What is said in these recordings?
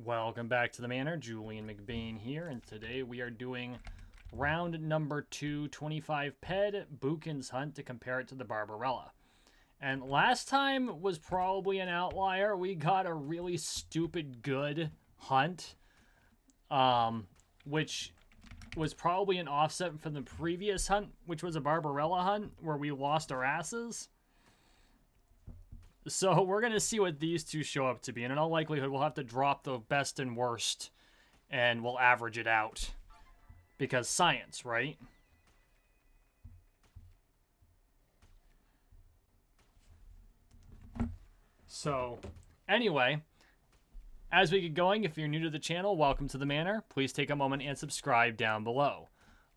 Welcome back to the Manor. Julian McBain here, and today we are doing round number 2, 25 PED, Bukins Hunt, to compare it to the Barbarella. And last time was probably an outlier. We got a really stupid good hunt, which was probably an offset from the previous hunt, which was a Barbarella hunt, where we lost our asses. So we're going to see what these two show up to be. And in all likelihood, we'll have to drop the best and worst, and we'll average it out. Because science, right? So, anyway, as we get going, if you're new to the channel, welcome to the Manor. Please take a moment and subscribe down below.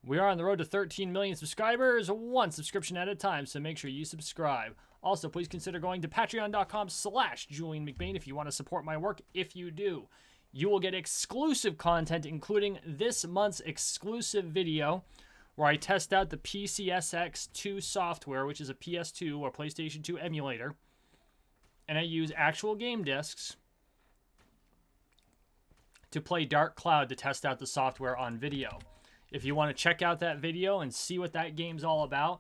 We are on the road to 13 million subscribers, one subscription at a time, so make sure you subscribe. Also, please consider going to patreon.com/JulianMcBain if you want to support my work. If you do, you will get exclusive content, including this month's exclusive video, where I test out the PCSX2 software, which is a PS2 or PlayStation 2 emulator, and I use actual game discs to play Dark Cloud to test out the software on video. If you want to check out that video and see what that game's all about,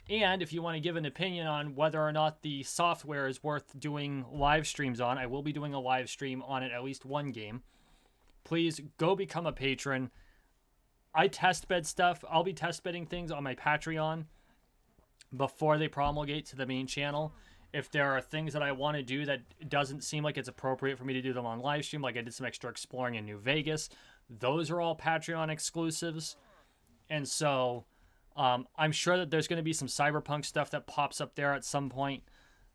and if you want to give an opinion on whether or not the software is worth doing live streams on, I will be doing a live stream on it, at least one game. Please go become a patron. I test bed stuff. I'll be test bedding things on my Patreon before they promulgate to the main channel. If there are things that I want to do that doesn't seem like it's appropriate for me to do them on live stream, like I did some extra exploring in New Vegas, those are all Patreon exclusives. And so I'm sure that there's going to be some cyberpunk stuff that pops up there at some point.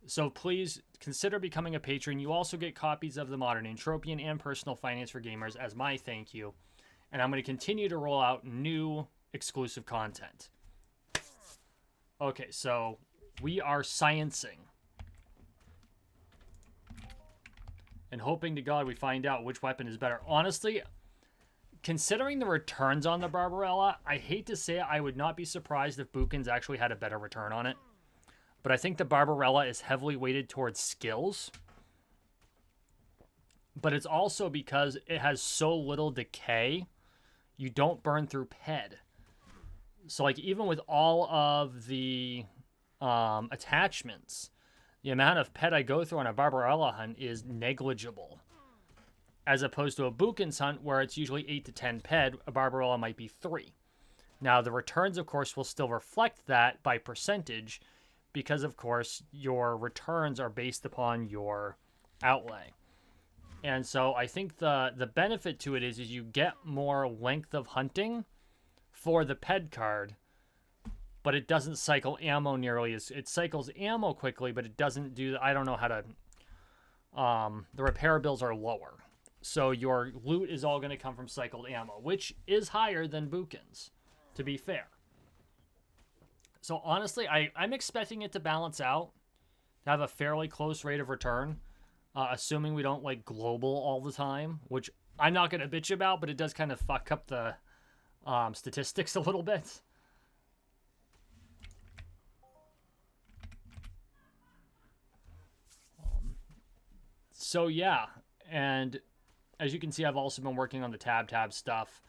So please consider becoming a patron. You also get copies of the Modern Entropian and Personal Finance for Gamers as my thank you. And I'm going to continue to roll out new exclusive content. Okay, so we are sciencing. And hoping to God we find out which weapon is better. Honestly, considering the returns on the Barbarella, I hate to say it, I would not be surprised if Bukins actually had a better return on it. But I think the Barbarella is heavily weighted towards skills. But it's also because it has so little decay, you don't burn through PED. So like even with all of the attachments, the amount of PED I go through on a Barbarella hunt is negligible. As opposed to a Bukins hunt where it's usually 8 to 10 PED, a Barbarella might be 3. Now, the returns, of course, will still reflect that by percentage because, of course, your returns are based upon your outlay. And so I think the benefit to it is you get more length of hunting for the PED card, but it doesn't cycle ammo nearly as... It cycles ammo quickly, but it doesn't do... I don't know how to... the repair bills are lower. So your loot is all going to come from cycled ammo, which is higher than Bukins, to be fair. So honestly, I'm expecting it to balance out, to have a fairly close rate of return, assuming we don't like global all the time, which I'm not going to bitch about, but it does kind of fuck up the statistics a little bit. So yeah, and as you can see, I've also been working on the tab stuff.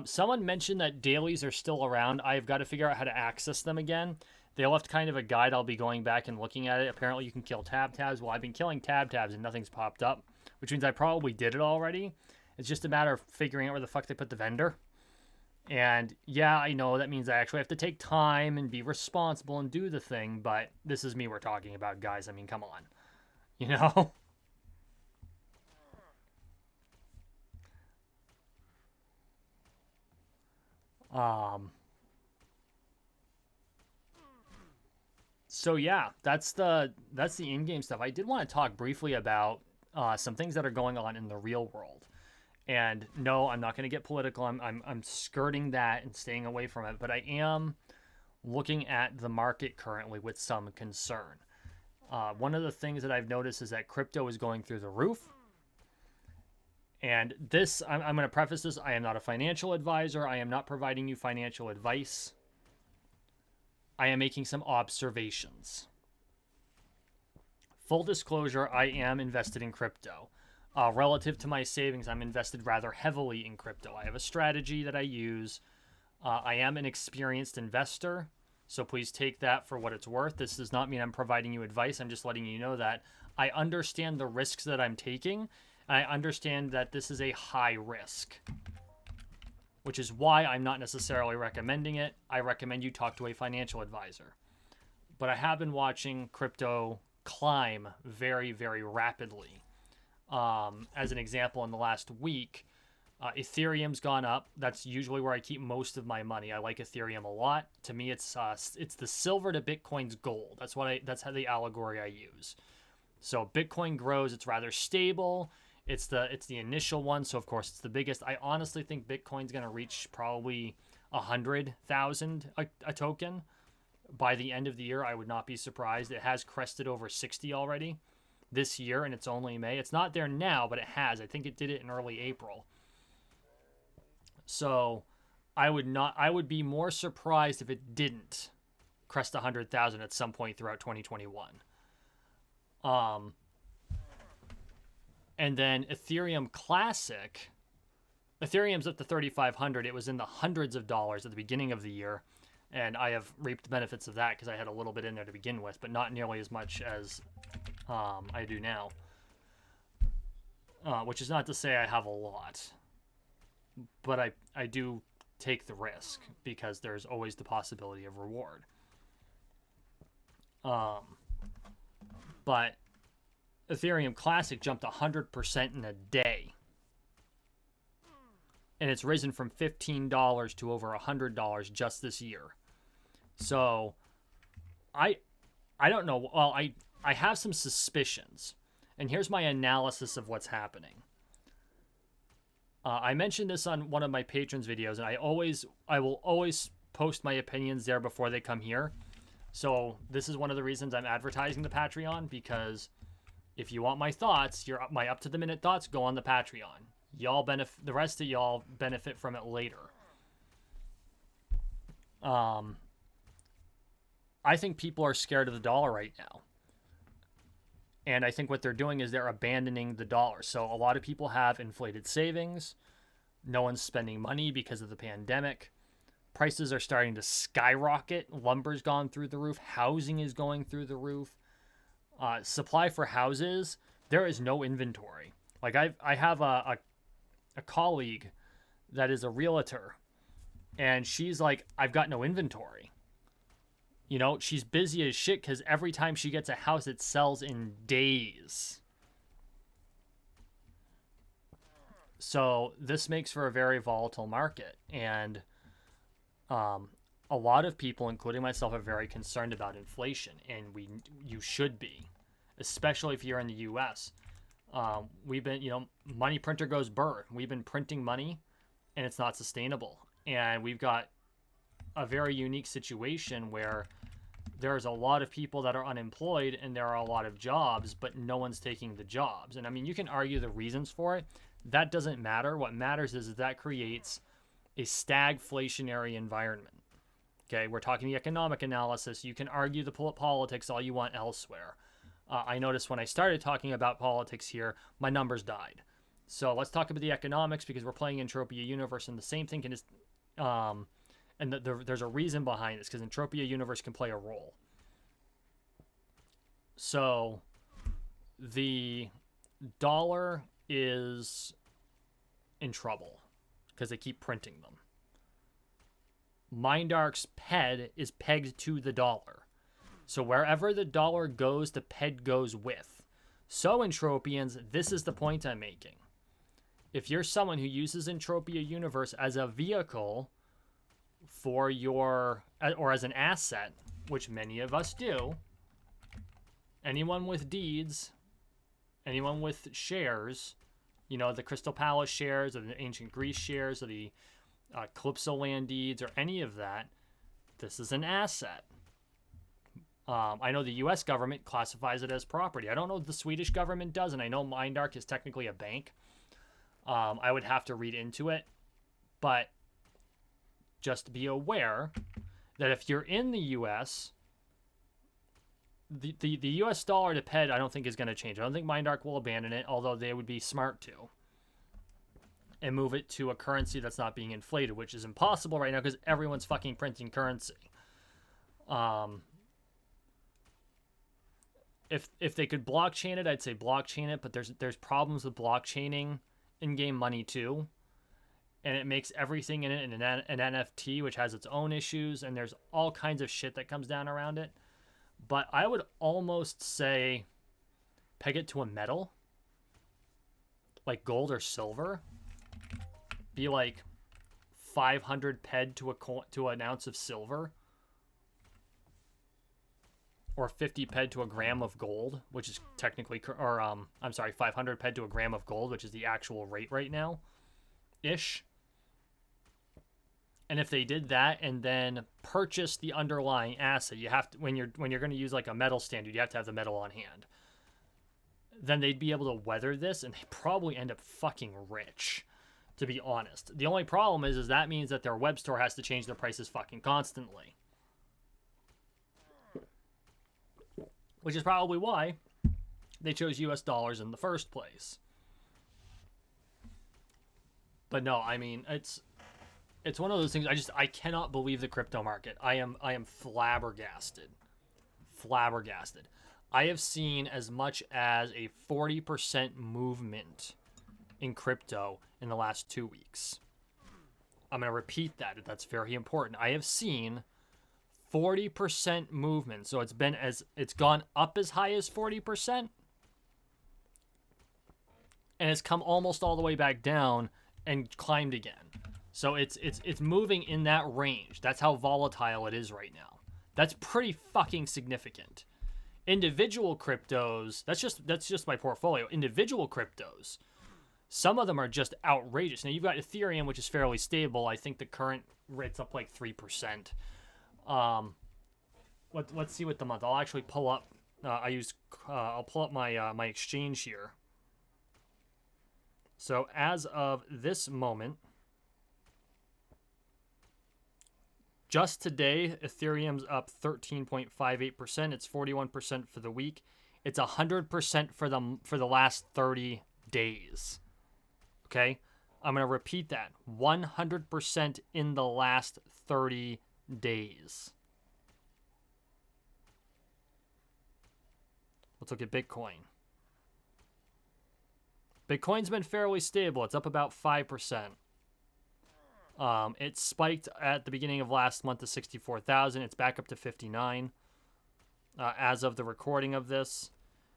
Someone mentioned that dailies are still around. I've got to figure out how to access them again. They left kind of a guide. I'll be going back and looking at it. Apparently you can kill tabs. Well, I've been killing tabs and nothing's popped up, which means I probably did it already. It's just a matter of figuring out where the fuck they put the vendor. And yeah, I know that means I actually have to take time and be responsible and do the thing, but this is me we're talking about, guys. I mean, come on. You know? So yeah, that's the in-game stuff. I did want to talk briefly about some things that are going on in the real world. And no, I'm not going to get political. I'm skirting that and staying away from it, but I am looking at the market currently with some concern. One of the things that I've noticed is that crypto is going through the roof. And this, I'm going to preface this, I am not a financial advisor. I am not providing you financial advice. I am making some observations. Full disclosure, I am invested in crypto. Relative to my savings, I'm invested rather heavily in crypto. I have a strategy that I use. I am an experienced investor, so please take that for what it's worth. This does not mean I'm providing you advice. I'm just letting you know that I understand the risks that I'm taking, and I understand that this is a high risk, which is why I'm not necessarily recommending it. I recommend you talk to a financial advisor. But I have been watching crypto climb very, very rapidly. As an example, in the last week, Ethereum's gone up. That's usually where I keep most of my money. I like Ethereum a lot. To me, it's the silver to Bitcoin's gold. That's how the allegory I use. So Bitcoin grows. It's rather stable. It's the initial one, so of course it's the biggest. I honestly think Bitcoin's gonna reach probably 100,000 a token by the end of the year. I would not be surprised. It has crested over 60 already this year, and it's only May. It's not there now, but it has. I think it did it in early April. So I would be more surprised if it didn't crest 100,000 at some point throughout 2021. And then Ethereum Classic, Ethereum's up to 3,500. It was in the hundreds of dollars at the beginning of the year, and I have reaped the benefits of that because I had a little bit in there to begin with, but not nearly as much as I do now. Which is not to say I have a lot, but I do take the risk because there's always the possibility of reward. But Ethereum Classic jumped 100% in a day. And it's risen from $15 to over $100 just this year. So I don't know. Well, I have some suspicions. And here's my analysis of what's happening. I mentioned this on one of my patrons' videos, and I will always post my opinions there before they come here. So this is one of the reasons I'm advertising the Patreon, because if you want my thoughts, my up-to-the-minute thoughts, go on the Patreon. The rest of y'all benefit from it later. I think people are scared of the dollar right now. And I think what they're doing is they're abandoning the dollar. So a lot of people have inflated savings. No one's spending money because of the pandemic. Prices are starting to skyrocket. Lumber's gone through the roof. Housing is going through the roof. Supply for houses, there is no inventory. Like I have a colleague that is a realtor, and she's like, I've got no inventory. You know, she's busy as shit because every time she gets a house, it sells in days. So this makes for a very volatile market, and a lot of people, including myself, are very concerned about inflation, and you should be, especially if you're in the U.S. We've been, money printer goes burr. We've been printing money, and it's not sustainable. And we've got a very unique situation where there's a lot of people that are unemployed, and there are a lot of jobs, but no one's taking the jobs. And I mean, you can argue the reasons for it. That doesn't matter. What matters is that creates a stagflationary environment. Okay, we're talking the economic analysis. You can argue the politics all you want elsewhere. I noticed when I started talking about politics here, my numbers died. So let's talk about the economics, because we're playing Entropia Universe, and the same thing can just... and there's a reason behind this, because Entropia Universe can play a role. So the dollar is in trouble because they keep printing them. Mindark's PED is pegged to the dollar. So wherever the dollar goes, the PED goes with. So Entropians, this is the point I'm making. If you're someone who uses Entropia Universe as a vehicle for or as an asset, which many of us do, anyone with deeds, anyone with shares, the Crystal Palace shares, or the Ancient Greece shares, or the Calypso land deeds, or any of that, this is an asset. I know the U.S. government classifies it as property. I don't know if the Swedish government does, and I know Mindark is technically a bank. I would have to read into it, but just be aware that if you're in the U.S., the US dollar to PED I don't think is going to change. I don't think Mindark will abandon it, although they would be smart to, and move it to a currency that's not being inflated, which is impossible right now because everyone's fucking printing currency. If they could blockchain it, I'd say blockchain it, but there's problems with blockchaining in-game money too, and it makes everything in it an NFT, which has its own issues, and there's all kinds of shit that comes down around it. But I would almost say peg it to a metal, like gold or silver. Be like 500 PED to an ounce of silver, or 50 PED to a gram of gold, which is technically, or I'm sorry, 500 PED to a gram of gold, which is the actual rate right now, ish. And if they did that and then purchase the underlying asset, you have to, when you're going to use like a metal standard, you have to have the metal on hand. Then they'd be able to weather this, and they probably end up fucking rich, to be honest. The only problem is that means that their web store has to change their prices fucking constantly. Which is probably why they chose US dollars in the first place. But no, I mean, it's one of those things. I cannot believe the crypto market. I am flabbergasted. Flabbergasted. I have seen as much as a 40% movement in crypto in the last 2 weeks. I'm going to repeat that. That's very important. I have seen 40% movement. So it's gone up as high as 40%, and it's come almost all the way back down and climbed again. So it's moving in that range. That's how volatile it is right now. That's pretty fucking significant. Individual cryptos, that's just my portfolio. Individual cryptos, some of them are just outrageous. Now you've got Ethereum, which is fairly stable. I think the current rate's up like 3%. Let's see what the month. I'll actually pull up. I'll pull up my my exchange here. So as of this moment, just today, Ethereum's up 13.58%. It's 41% for the week. It's 100% for the last 30 days. Okay, I'm gonna repeat that. 100% in the last 30 days. Let's look at Bitcoin. Bitcoin's been fairly stable. It's up about 5%. It spiked at the beginning of last month to 64,000. It's back up to 59 as of the recording of this.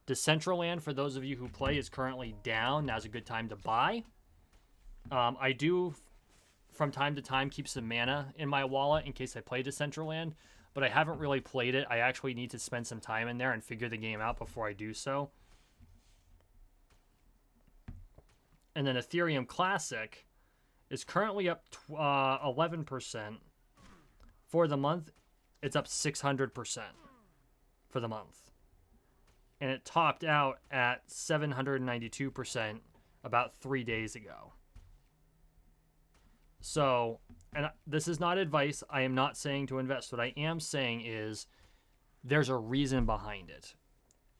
Decentraland, for those of you who play, is currently down. Now's a good time to buy. I do, from time to time, keep some mana in my wallet in case I play Decentraland, but I haven't really played it. I actually need to spend some time in there and figure the game out before I do so. And then Ethereum Classic is currently up 11%. For the month, it's up 600% for the month. And it topped out at 792% about 3 days ago. So, and this is not advice. I am not saying to invest. What I am saying is there's a reason behind it.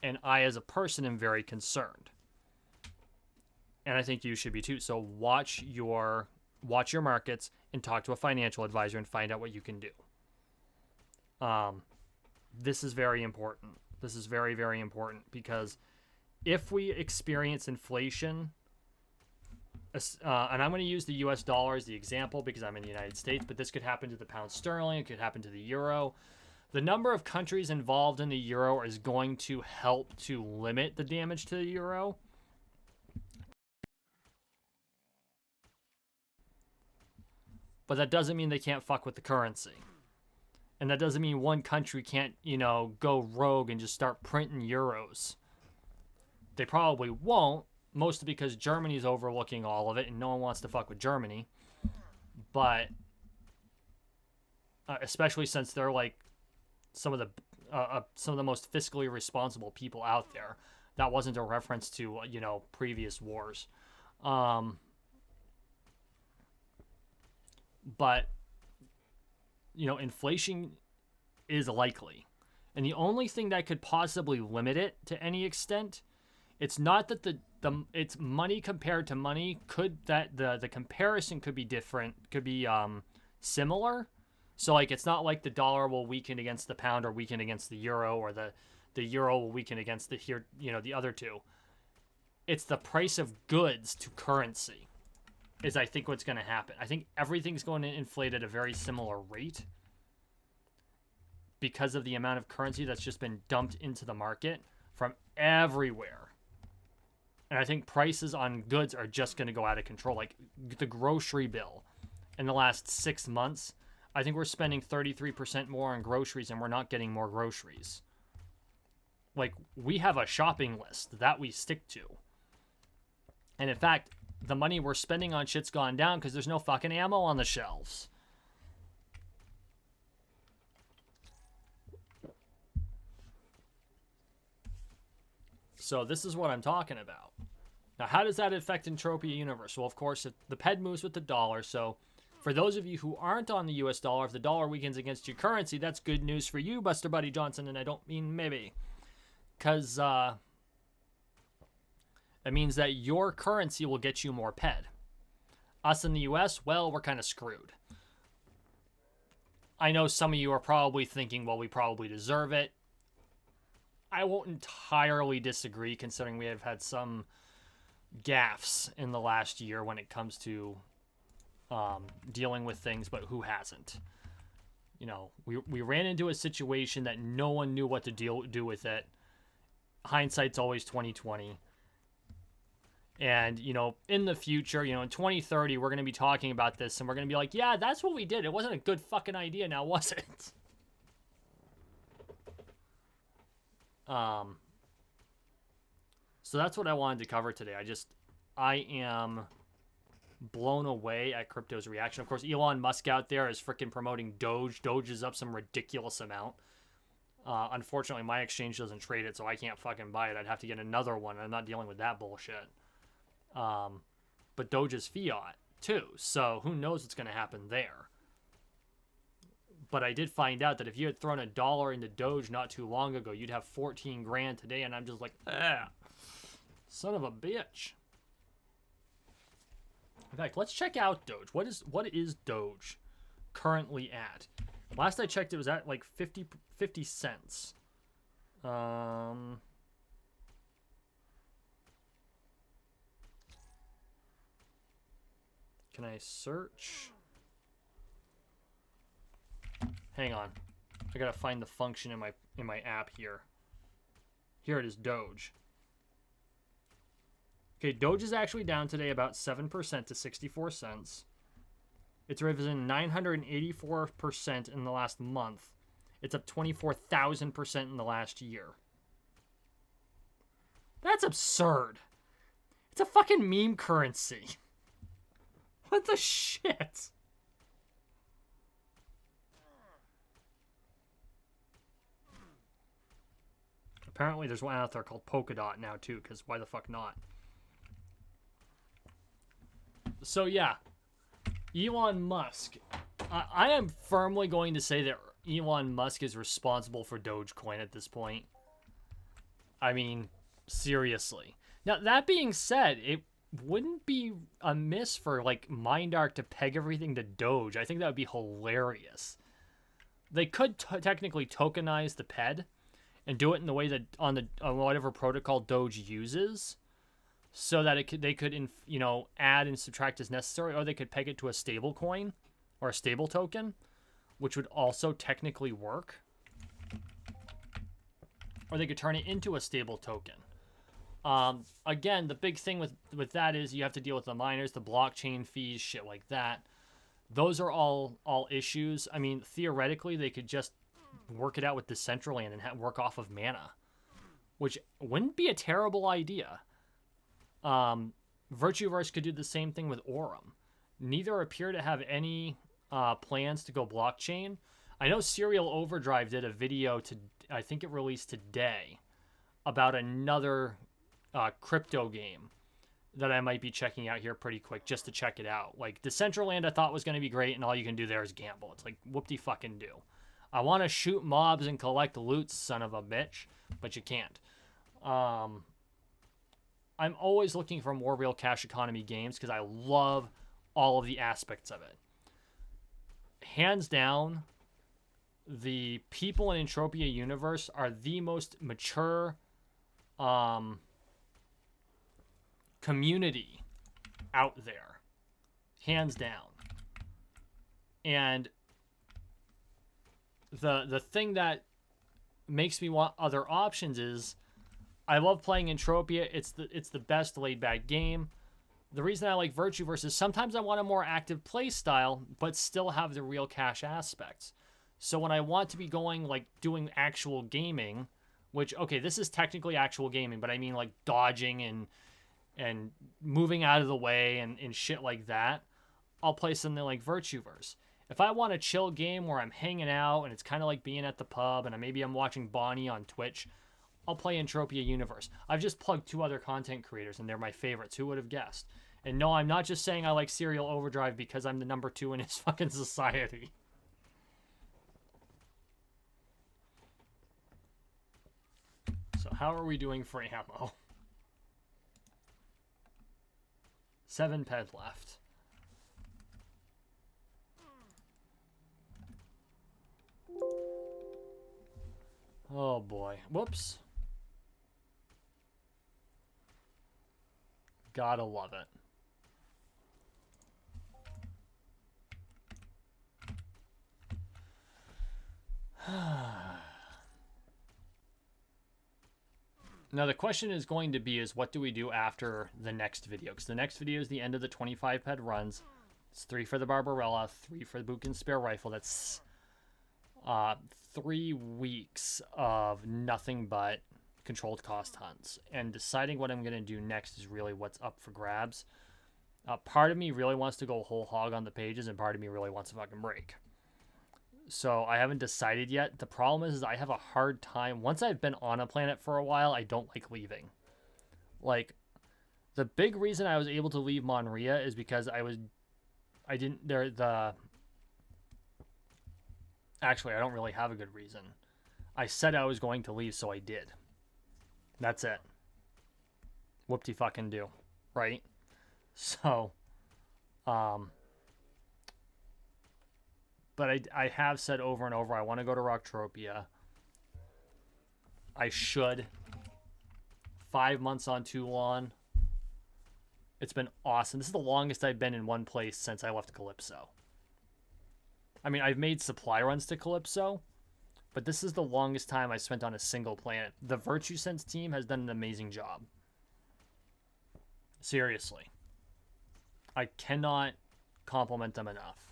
And I, as a person, am very concerned. And I think you should be too. So watch your markets and talk to a financial advisor and find out what you can do. This is very important. This is very, very important, because if we experience inflation, and I'm going to use the US dollar as the example because I'm in the United States, but this could happen to the pound sterling, it could happen to the euro. The number of countries involved in the euro is going to help to limit the damage to the euro. But that doesn't mean they can't fuck with the currency. And that doesn't mean one country can't, go rogue and just start printing euros. They probably won't, mostly because Germany's overlooking all of it and no one wants to fuck with Germany. But especially since they're like some of the most fiscally responsible people out there. That wasn't a reference to, previous wars. But inflation is likely. And the only thing that could possibly limit it to any extent, it's not that it's money compared to money. Could that the comparison could be different, could be similar. So like it's not like the dollar will weaken against the pound or weaken against the euro, or the euro will weaken against the other two. It's the price of goods to currency is I think what's going to happen. I think everything's going to inflate at a very similar rate because of the amount of currency that's just been dumped into the market from everywhere. And I think prices on goods are just going to go out of control. Like the grocery bill in the last 6 months, I think we're spending 33% more on groceries and we're not getting more groceries. Like we have a shopping list that we stick to. And in fact, the money we're spending on shit's gone down because there's no fucking ammo on the shelves. So this is what I'm talking about. Now, how does that affect Entropia Universe? Well, of course, the PED moves with the dollar. So for those of you who aren't on the US dollar, if the dollar weakens against your currency, that's good news for you, Buster Buddy Johnson, and I don't mean maybe. Because it means that your currency will get you more PED. Us in the US, well, we're kind of screwed. I know some of you are probably thinking, well, we probably deserve it. I won't entirely disagree, considering we have had some gaffes in the last year when it comes to dealing with things, but who hasn't? You know, we ran into a situation that no one knew what to do with it. Hindsight's always 2020. And, you know, in the future, you know, in 2030, we're going to be talking about this, and we're going to be like, yeah, that's what we did. It wasn't a good fucking idea now, was it? So that's what I wanted to cover today. I am blown away at crypto's reaction. Of course, Elon Musk out there is freaking promoting Doge. Doge is up some ridiculous amount. Unfortunately, my exchange doesn't trade it, so I can't fucking buy it. I'd have to get another one. I'm not dealing with that bullshit. But Doge is fiat, too, so who knows what's going to happen there. But I did find out that if you had thrown $1 into Doge not too long ago, you'd have 14 grand today, and I'm just like, son of a bitch. In fact, let's check out Doge. What is Doge currently at? Last I checked, it was at like 50 cents. Can I search? Hang on. I gotta find the function in my app here. Here it is, Doge. Okay, Doge is actually down today about 7% to 64 cents. It's risen 984% in the last month. It's up 24,000% in the last year. That's absurd. It's a fucking meme currency. What the shit? Apparently there's one out there called Polkadot now too, because why the fuck not? So yeah, Elon Musk. I am firmly going to say that Elon Musk is responsible for Dogecoin at this point. I mean, seriously. Now, that being said, it wouldn't be amiss for, like, MindArk to peg everything to Doge. I think that would be hilarious. They could technically tokenize the PED and do it in the way that on whatever protocol Doge uses, so that they could add and subtract as necessary, or they could peg it to a stable coin or a stable token, which would also technically work. Or they could turn it into a stable token. Again, the big thing with that is you have to deal with the miners, the blockchain fees, shit like that. Those are all issues. I mean, theoretically, they could just work it out with Decentraland and work off of mana, which wouldn't be a terrible idea. Virtueverse could do the same thing with Aurum. Neither appear to have any plans to go blockchain. I know Serial Overdrive did a video I think it released today, about another crypto game that I might be checking out here pretty quick just to check it out. Like, Decentraland I thought was going to be great, and all you can do there is gamble. It's like, whoop-de-fucking-do. I want to shoot mobs and collect loot, son of a bitch, but you can't. I'm always looking for more real cash economy games because I love all of the aspects of it. Hands down, the people in Entropia universe are the most mature community out there, hands down. And the thing that makes me want other options is I love playing Entropia. It's the best laid back game. The reason I like Virtueverse is sometimes I want a more active play style, but still have the real cash aspects. So when I want to be going, like, doing actual gaming, which, okay, this is technically actual gaming, but I mean, like, dodging and moving out of the way and shit like that, I'll play something like Virtueverse. If I want a chill game where I'm hanging out and it's kind of like being at the pub and maybe I'm watching Bonnie on Twitch, I'll play Entropia Universe. I've just plugged 2 other content creators and they're my favorites. Who would have guessed? And no, I'm not just saying I like Serial Overdrive because I'm the number 2 in his fucking society. So how are we doing for ammo? 7 PED left. Oh boy. Whoops. Gotta love it. Now the question is going to be what do we do after the next video? Because the next video is the end of the 25 PED runs. It's 3 for the Barbarella, 3 for the Bukin spare rifle. That's 3 weeks of nothing but controlled cost hunts. And deciding what I'm going to do next is really what's up for grabs. Part of me really wants to go whole hog on the pages, and part of me really wants to fucking break. So I haven't decided yet. The problem is I have a hard time. Once I've been on a planet for a while, I don't like leaving. Like, the big reason I was able to leave Monria is because actually, I don't really have a good reason. I said I was going to leave, so I did. That's it. Whoop-de-fucking-do. Right? So, but I have said over and over, I want to go to Rocktropia. I should. 5 months on Toulon. It's been awesome. This is the longest I've been in one place since I left Calypso. I mean, I've made supply runs to Calypso, but this is the longest time I spent on a single planet. The Virtue Sense team has done an amazing job. Seriously. I cannot compliment them enough.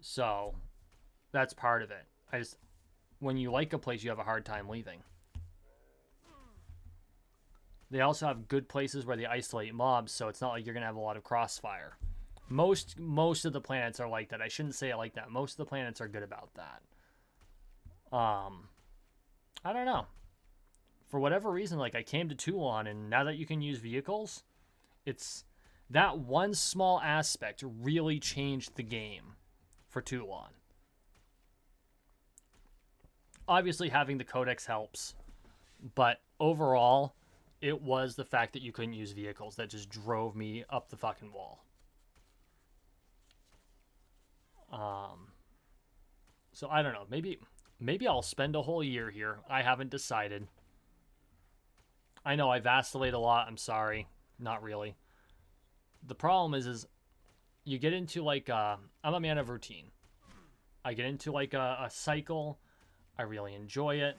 So, that's part of it. When you like a place, you have a hard time leaving. They also have good places where they isolate mobs, so it's not like you're going to have a lot of crossfire. Most of the planets are like that. I shouldn't say it like that. Most of the planets are good about that. I don't know. For whatever reason, like, I came to Toulon, and now that you can use vehicles, it's that one small aspect really changed the game for Toulon. Obviously, having the codex helps, but overall, it was the fact that you couldn't use vehicles that just drove me up the fucking wall. So I don't know. Maybe I'll spend a whole year here. I haven't decided. I know I vacillate a lot. I'm sorry. Not really. The problem is you get into like I'm a man of routine. I get into like a cycle. I really enjoy it,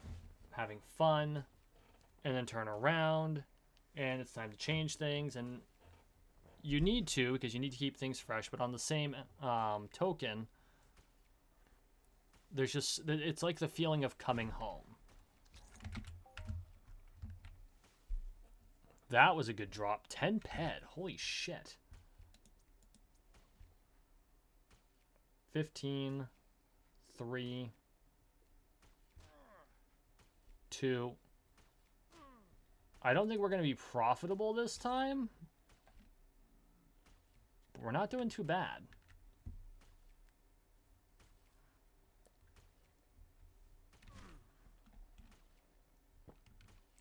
having fun, and then turn around, and it's time to change things. And you need to, because you need to keep things fresh. But on the same token, it's like the feeling of coming home. That was a good drop. 10 PED. Holy shit. 15, 3, 2. I don't think we're going to be profitable this time, but we're not doing too bad.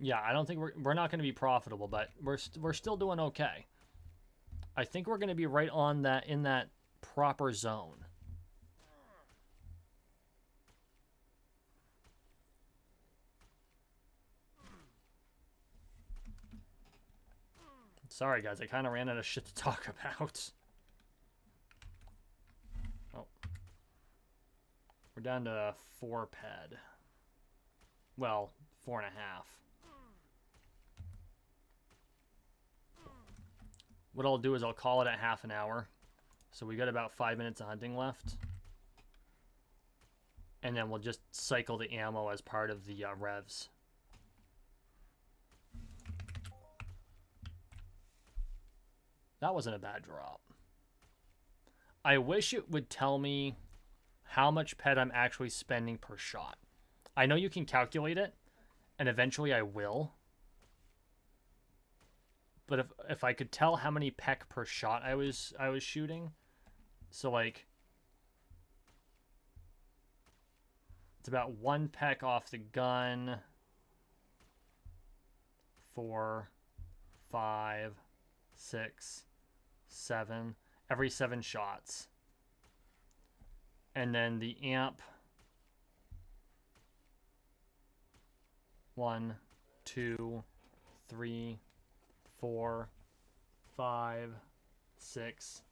Yeah, I don't think we're not going to be profitable, but we're still doing okay. I think we're going to be right on that, in that proper zone. Sorry, guys. I kind of ran out of shit to talk about. Oh. We're down to 4 PED. Well, 4.5. What I'll do is I'll call it at half an hour. So we got about 5 minutes of hunting left. And then we'll just cycle the ammo as part of the revs. That wasn't a bad drop. I wish it would tell me how much PED I'm actually spending per shot. I know you can calculate it, and eventually I will. But if I could tell how many PEC per shot I was shooting, so like it's about 1 PEC off the gun, 4, 5, 6, 7, every 7 shots. And then the amp, 1, 2, 3, 4, 5, 6,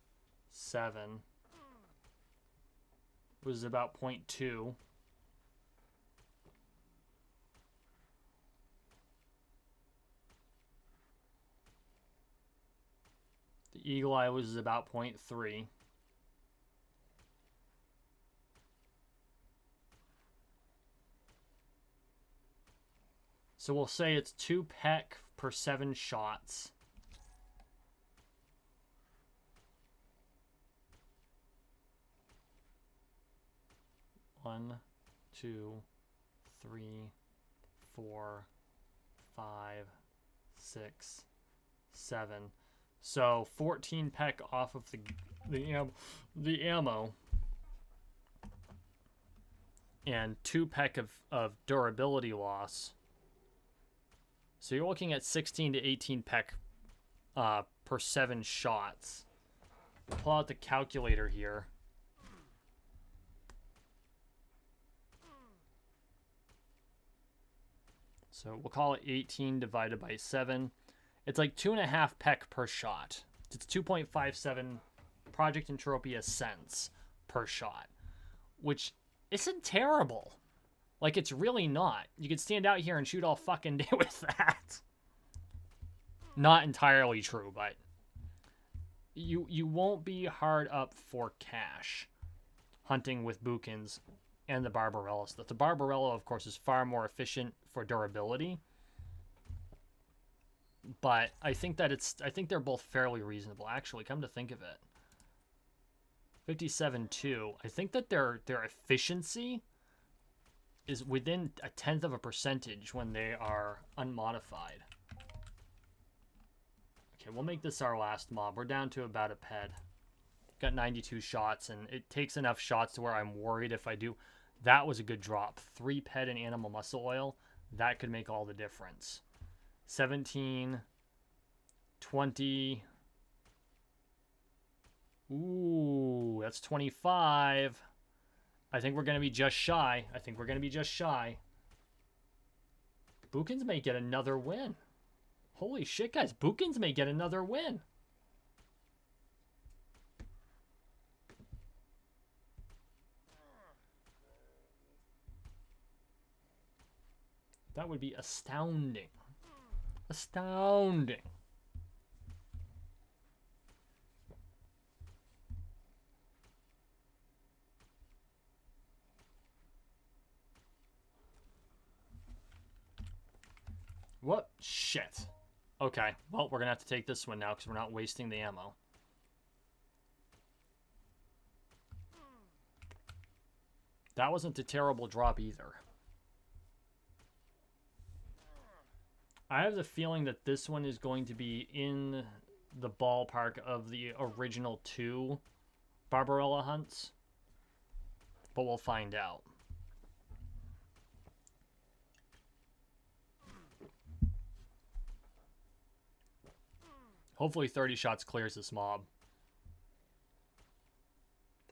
7 was about 0.2. The Eagle Eye was about 0.3. So we'll say it's 2 PEC per 7 shots. One, 2, 3, 4, 5, 6, 7. So 14 PEC off of the ammo. And 2 PEC of durability loss. So you're looking at 16 to 18 PEC per 7 shots. Pull out the calculator here. So we'll call it 18 divided by 7. It's like 2.5 PEC per shot. It's 2.57 Project Entropia cents per shot, which isn't terrible. Like, it's really not. You could stand out here and shoot all fucking day with that. Not entirely true, but you won't be hard up for cash hunting with Bukins and the Barbarella stuff. The Barbarella, of course, is far more efficient for durability. But I think they're both fairly reasonable, actually, come to think of it. 57.2. I think that their efficiency is within 0.1% when they are unmodified. Okay, we'll make this our last mob. We're down to about a PED. Got 92 shots, and it takes enough shots to where I'm worried if I do. That was a good drop. 3 PED in animal muscle oil. That could make all the difference. 17, 20. Ooh, that's 25. I think we're going to be just shy. Bukins may get another win. Holy shit, guys. Bukins may get another win. That would be astounding. Astounding. What? Shit. Okay, well, we're going to have to take this one now because we're not wasting the ammo. That wasn't a terrible drop either. I have the feeling that this one is going to be in the ballpark of the original 2 Barbarella hunts. But we'll find out. Hopefully 30 shots clears this mob.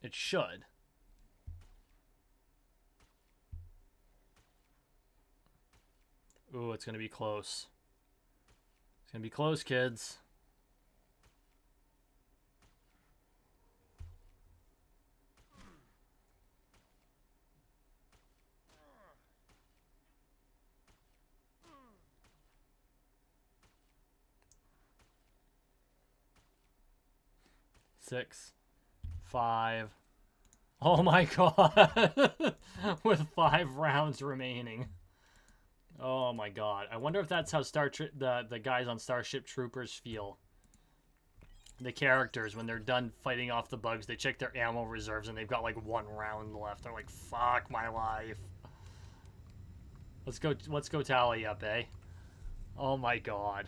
It should. Ooh, it's going to be close. It's going to be close, kids. Six, 5. Oh my god. With 5 rounds remaining. Oh my god. I wonder if that's how the guys on Starship Troopers feel. The characters, when they're done fighting off the bugs, they check their ammo reserves and they've got like 1 round left. They're like, fuck my life. Let's go tally up, eh? Oh my god.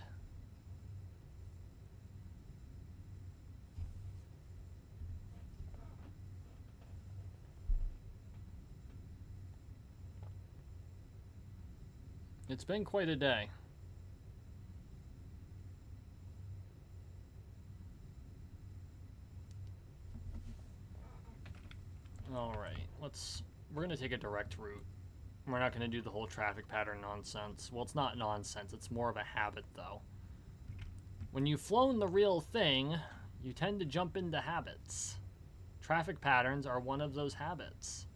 It's been quite a day. Alright, we're gonna take a direct route. We're not gonna do the whole traffic pattern nonsense. Well, it's not nonsense, it's more of a habit, though. When you've flown the real thing, you tend to jump into habits. Traffic patterns are one of those habits.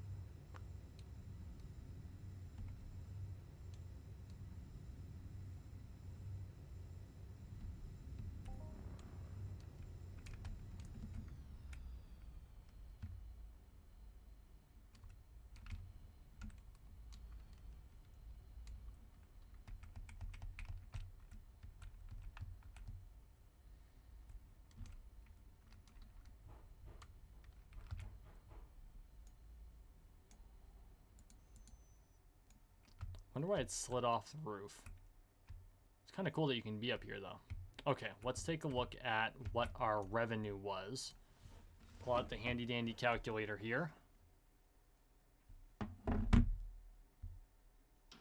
Wonder why it slid off the roof. It's kind of cool that you can be up here, though. Okay, let's take a look at what our revenue was. Pull out the handy-dandy calculator here.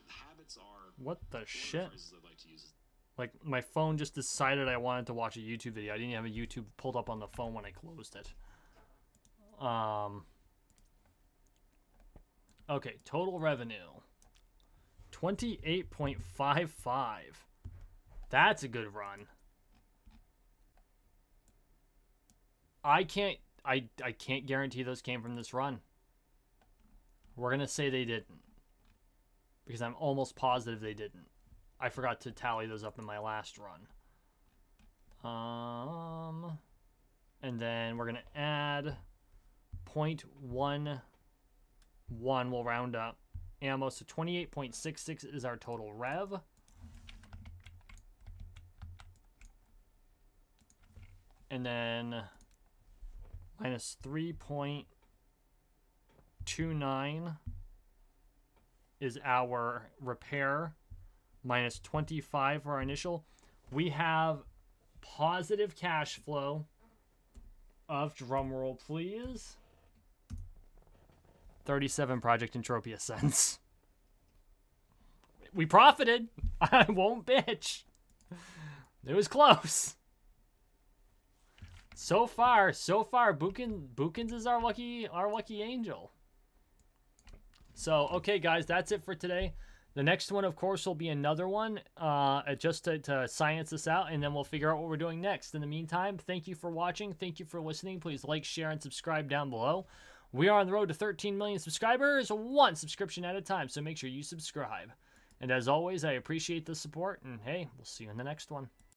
Habits are what the shit? Like, to use. Like, my phone just decided I wanted to watch a YouTube video. I didn't have a YouTube pulled up on the phone when I closed it. Okay, total revenue. 28.55. That's a good run. I can't guarantee those came from this run. We're gonna say they didn't, because I'm almost positive they didn't. I forgot to tally those up in my last run. And then we're gonna add 0.11. We'll round up ammo, so 28.66 is our total rev. And then minus 3.29 is our repair, minus 25 for our initial. We have positive cash flow of, drumroll please, 37 Project Entropia cents. We profited. I won't bitch. It was close. So far, Bukins is our lucky angel. So, okay, guys, that's it for today. The next one, of course, will be another one, just to science this out, and then we'll figure out what we're doing next. In the meantime, thank you for watching. Thank you for listening. Please like, share, and subscribe down below. We are on the road to 13 million subscribers, 1 subscription at a time, so make sure you subscribe. And as always, I appreciate the support, and hey, we'll see you in the next one.